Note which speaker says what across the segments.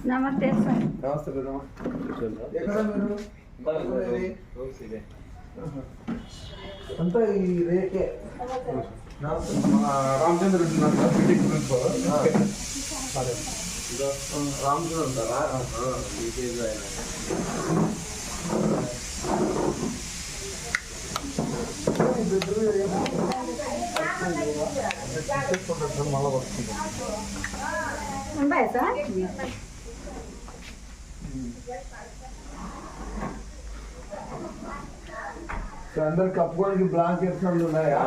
Speaker 1: నమస్తే సార్.
Speaker 2: నమస్తే పెద్దమ్మ. ఎక్కడ మీరు అంతా ఈ రేటే రామచంద్ర రామచంద్ర ఉంటారా? మళ్ళా వస్తుంది అందరు కప్పుకోవడానికి బ్లాంకెట్స్ అన్నీ ఉన్నాయా?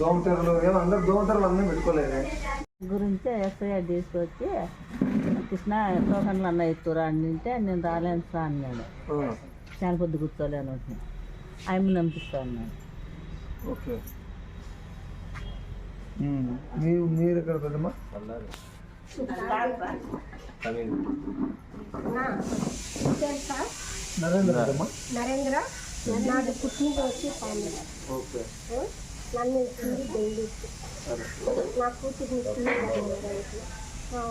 Speaker 2: దోమతెరలు ఏమో అందరు దోమతెరలు అన్నీ పెట్టుకోలేదు
Speaker 1: గురించి ఎస్ఐ తీసుకొచ్చి కృష్ణ టోకన్లు అన్న ఎత్తురా అంటే నేను రాలేను సార్ అన్నాడు. చాలా పొద్దు కూర్చోలేను ఆయన నంపిస్తాను నేను.
Speaker 2: ఓకే మీరు ఎక్కడ పెద్దమ్మా?
Speaker 3: నరేంద్ర నాది పుట్టినది వచ్చి ఫ్యామిలీ.
Speaker 2: ఓకే
Speaker 3: నన్ను ఇచ్చింది డైలీ. నా కూతుర్ని ఇచ్చింది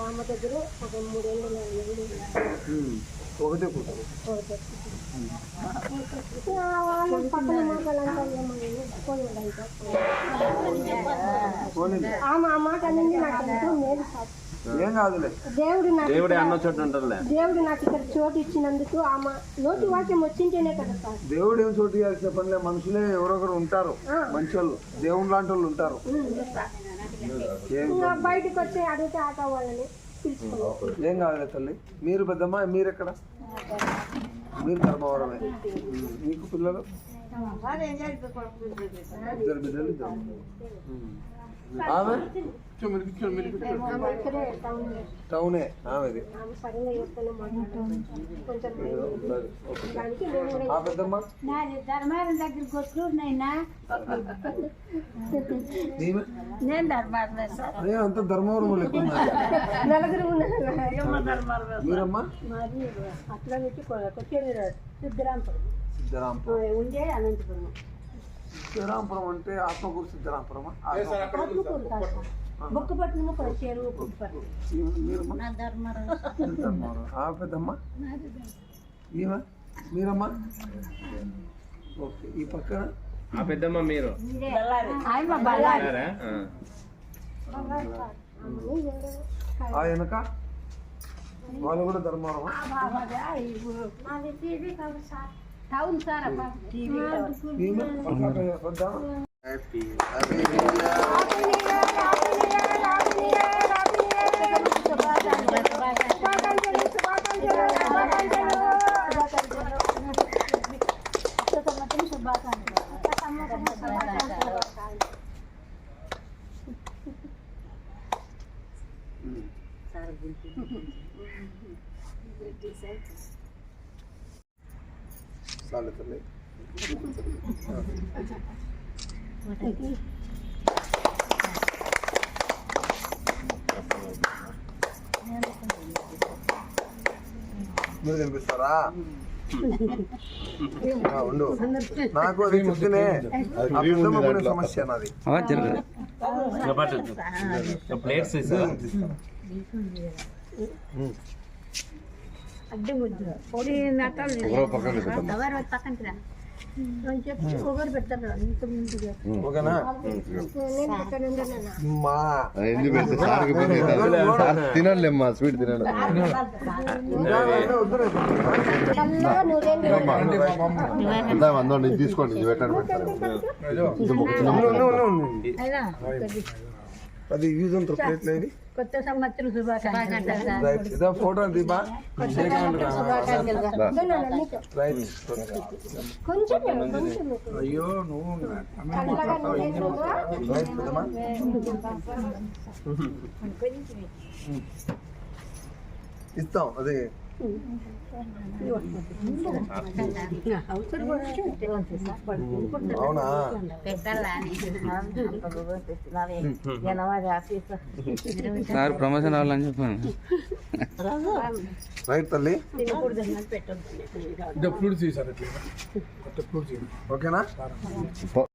Speaker 3: అమ్మ దగ్గర ఒక 3 ఏళ్ళు
Speaker 2: ఒకటే కూతురు.
Speaker 3: వాళ్ళు పక్కన మాటలంతా ఆ మాట అనేది నాకు ఎంతో మేలు సార్.
Speaker 2: ఏం కాదులే,
Speaker 3: దేవుడు నాకు ఇక్కడ చోటు ఇచ్చినందుకు ఆమె నోటి వాక్యం వచ్చింటేనే కదా సార్.
Speaker 2: దేవుడు ఏం చోటు ఇవ్వాల్సిన పనిలే, మనుషులే ఎవరొకరు ఉంటారు, మంచి వాళ్ళు, దేవుడు లాంటి వాళ్ళు ఉంటారు.
Speaker 3: బయటకు వచ్చి అడిగితే ఆటో వాళ్ళని పిలుచుకోవాలి.
Speaker 2: ఏం కాదులే తల్లి. మీరు పెద్దమ్మా, మీరు ఎక్కడ? మీరు ధర్మవరమే. మీకు పిల్లలు? 2 బిడ్డలు. ఆమె టౌనే ఆమెది. పెద్దమ్మ
Speaker 3: ధర్మారం దగ్గరికి వస్తున్నాయినా నేను ధర్మారం సార్.
Speaker 2: అంత ధర్మవరం
Speaker 3: నలుగురు
Speaker 2: మీరమ్మా?
Speaker 3: అట్లా సిద్ధరాంపురం ఉండే అనంతపురం.
Speaker 2: సిద్ధరాంపురం అంటే ఆత్మకూరు సిద్ధరాంపురమా?
Speaker 3: బొక్కపట్నం చెరువు.
Speaker 2: పెద్దమ్మా ఈమె మీరమ్మా? ఓకే. ఈ పక్కన
Speaker 4: పెద్దమ్మ మీరు?
Speaker 2: వెనక వాళ్ళు కూడా ధర్మవరమా?
Speaker 3: Town sir.
Speaker 2: మీరు కనిపిస్తారా? ఉండు, నాకు అది చెప్తేనే సమస్య నాది.
Speaker 5: తినాలేమ్మా, స్వీట్ తినాలి. అందరూ తీసుకోండి, పెట్టండి.
Speaker 2: అది యూజ్ అంత ప్లేట్ లేదు.
Speaker 1: కొత్త సంవత్సరం శుభాకాంక్షలు.
Speaker 2: ఫోటో దీపా అయ్యో నువ్వు ఇస్తాం. అదే అవునా?
Speaker 4: సార్ ప్రమోషన్ అవ్వాలని చెప్పాను.
Speaker 2: రైట్ తల్లి.
Speaker 5: ఓకేనా?